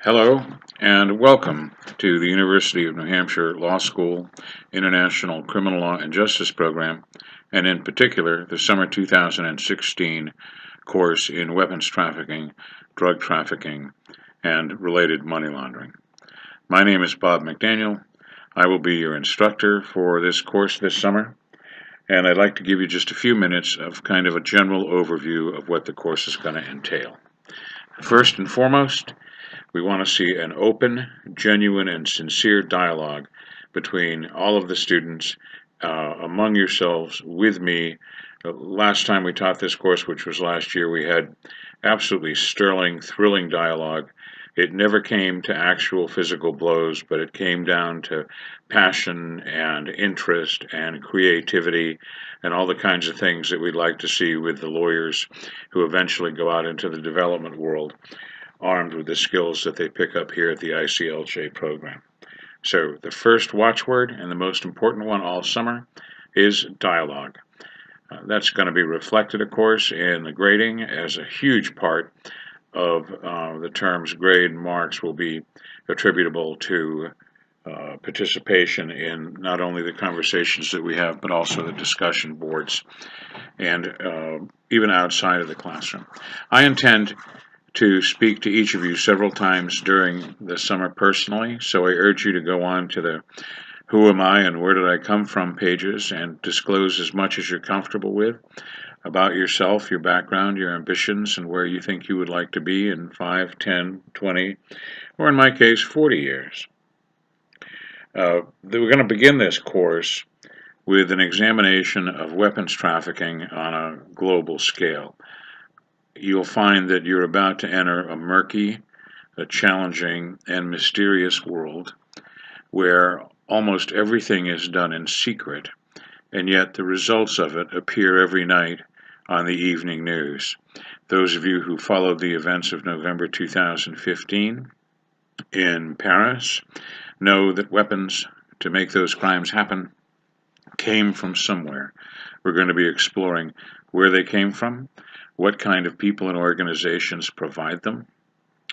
Hello and welcome to the University of New Hampshire Law School International Criminal Law and Justice Program, and in particular the summer 2016 course in weapons trafficking, drug trafficking, and related money laundering. My name is Bob McDaniel. I will be your instructor for this course this summer, and I'd like to give you just a few minutes of kind of a general overview of what the course is going to entail. First and foremost, we want to see an open, genuine, and sincere dialogue between all of the students, among yourselves, with me. Last time we taught this course, which was last year, we had absolutely sterling, thrilling dialogue. It never came to actual physical blows, but it came down to passion and interest and creativity and all the kinds of things that we'd like to see with the lawyers who eventually go out into the development world, armed with the skills that they pick up here at the ICLJ program. So the first watchword, and the most important one all summer, is dialogue. That's going to be reflected, of course, in the grading, as a huge part of the term's grade and marks will be attributable to participation in not only the conversations that we have, but also the discussion boards, and even outside of the classroom. I intend to speak to each of you several times during the summer personally, so I urge you to go on to the Who Am I and Where Did I Come From pages and disclose as much as you're comfortable with about yourself, your background, your ambitions, and where you think you would like to be in 5, 10, 20, or in my case, 40 years. We're going to begin this course with an examination of weapons trafficking on a global scale. You'll find that you're about to enter a murky, a challenging, and mysterious world where almost everything is done in secret, and yet the results of it appear every night on the evening news. Those of you who followed the events of November 2015 in Paris know that weapons to make those crimes happen came from somewhere. We're going to be exploring where they came from, what kind of people and organizations provide them,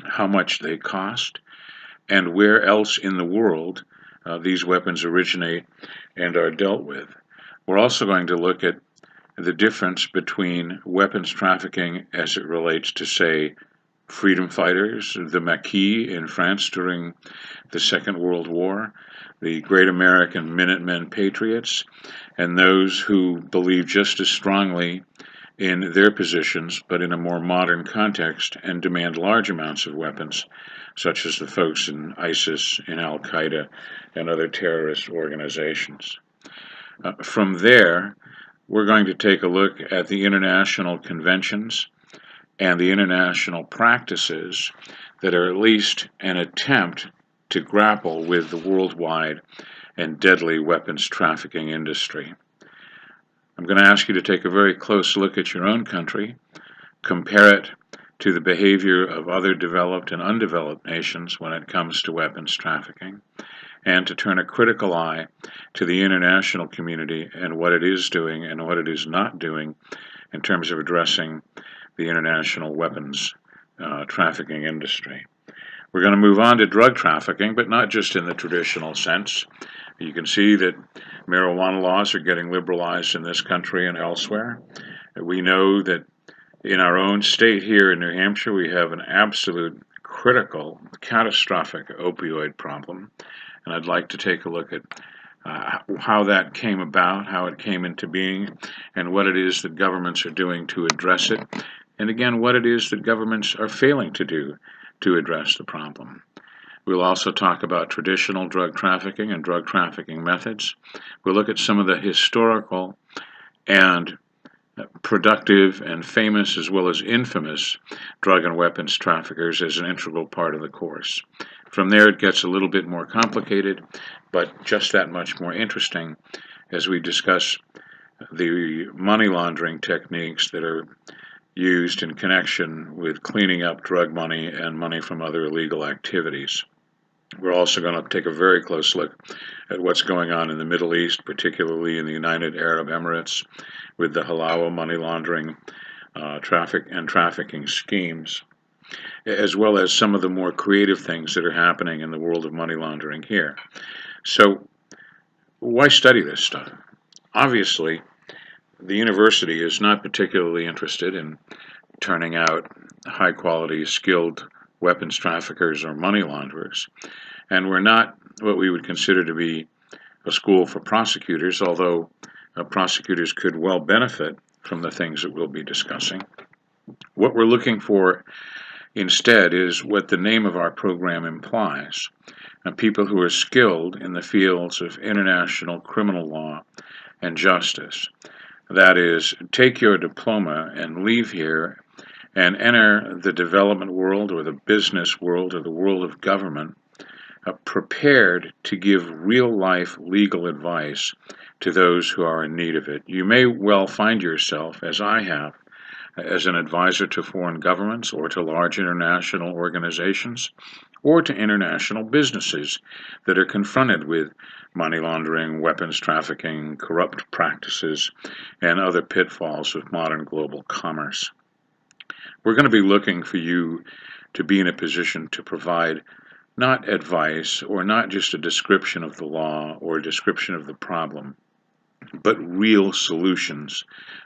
how much they cost, and where else in the world these weapons originate and are dealt with. We're also going to look at the difference between weapons trafficking as it relates to, say, freedom fighters, the Maquis in France during the Second World War, the great American Minutemen patriots, and those who believe just as strongly in their positions, but in a more modern context, and demand large amounts of weapons, such as the folks in ISIS, in Al-Qaeda, and other terrorist organizations. From there, we're going to take a look at the international conventions and the international practices that are at least an attempt to grapple with the worldwide and deadly weapons trafficking industry. I'm going to ask you to take a very close look at your own country, compare it to the behavior of other developed and undeveloped nations when it comes to weapons trafficking, and to turn a critical eye to the international community and what it is doing and what it is not doing in terms of addressing the international weapons trafficking industry. We're going to move on to drug trafficking, but not just in the traditional sense. You can see that marijuana laws are getting liberalized in this country and elsewhere. We know that in our own state here in New Hampshire, we have an absolute critical, catastrophic opioid problem. And I'd like to take a look at how that came about, how it came into being, and what it is that governments are doing to address it. And again, what it is that governments are failing to do to address the problem. We'll also talk about traditional drug trafficking and drug trafficking methods. We'll look at some of the historical and productive and famous as well as infamous drug and weapons traffickers as an integral part of the course. From there it gets a little bit more complicated, but just that much more interesting as we discuss the money laundering techniques that are used in connection with cleaning up drug money and money from other illegal activities. We're also going to take a very close look at what's going on in the Middle East, particularly in the United Arab Emirates, with the Halawa money laundering trafficking schemes. as well as some of the more creative things that are happening in the world of money laundering here. So, why study this stuff? Obviously, the university is not particularly interested in turning out high quality, skilled weapons traffickers or money launderers. And we're not what we would consider to be a school for prosecutors, although prosecutors could well benefit from the things that we'll be discussing. What we're looking for instead is what the name of our program implies, people who are skilled in the fields of international criminal law and justice. That is, take your diploma and leave here and enter the development world or the business world or the world of government prepared to give real-life legal advice to those who are in need of it. You may well find yourself, as I have, as an advisor to foreign governments or to large international organizations or to international businesses that are confronted with money laundering, weapons trafficking, corrupt practices, and other pitfalls of modern global commerce. We're going to be looking for you to be in a position to provide not advice or not just a description of the law or a description of the problem, but real solutions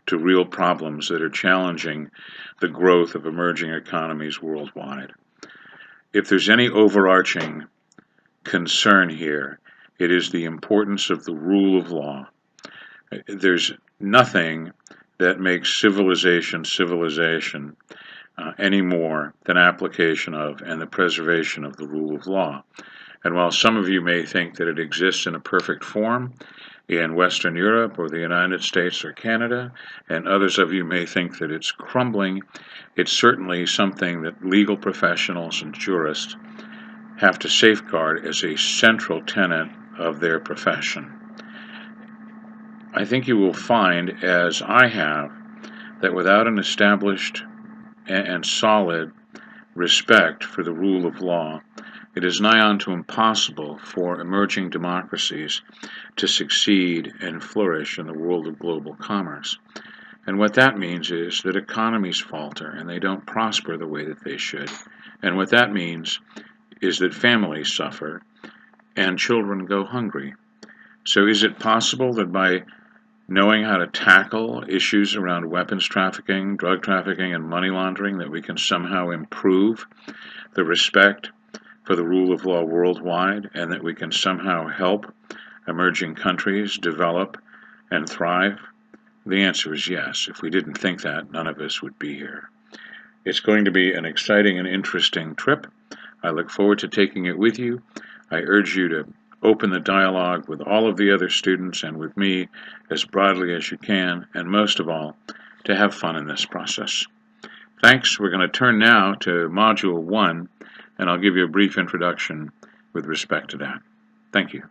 to real problems that are challenging the growth of emerging economies worldwide. If there's any overarching concern here, it is the importance of the rule of law. There's nothing that makes civilization any more than application of and the preservation of the rule of law. And while some of you may think that it exists in a perfect form in Western Europe or the United States or Canada, and others of you may think that it's crumbling, it's certainly something that legal professionals and jurists have to safeguard as a central tenet of their profession. I think you will find, as I have, that without an established and solid respect for the rule of law, it is nigh on to impossible for emerging democracies to succeed and flourish in the world of global commerce. And what that means is that economies falter and they don't prosper the way that they should. And what that means is that families suffer and children go hungry. So is it possible that by knowing how to tackle issues around weapons trafficking, drug trafficking, and money laundering, that we can somehow improve the respect for the rule of law worldwide, and that we can somehow help emerging countries develop and thrive? The answer is yes. If we didn't think that, none of us would be here. It's going to be an exciting and interesting trip. I look forward to taking it with you. I urge you to open the dialogue with all of the other students and with me as broadly as you can, and most of all, to have fun in this process. Thanks. We're going to turn now to Module 1, and I'll give you a brief introduction with respect to that. Thank you.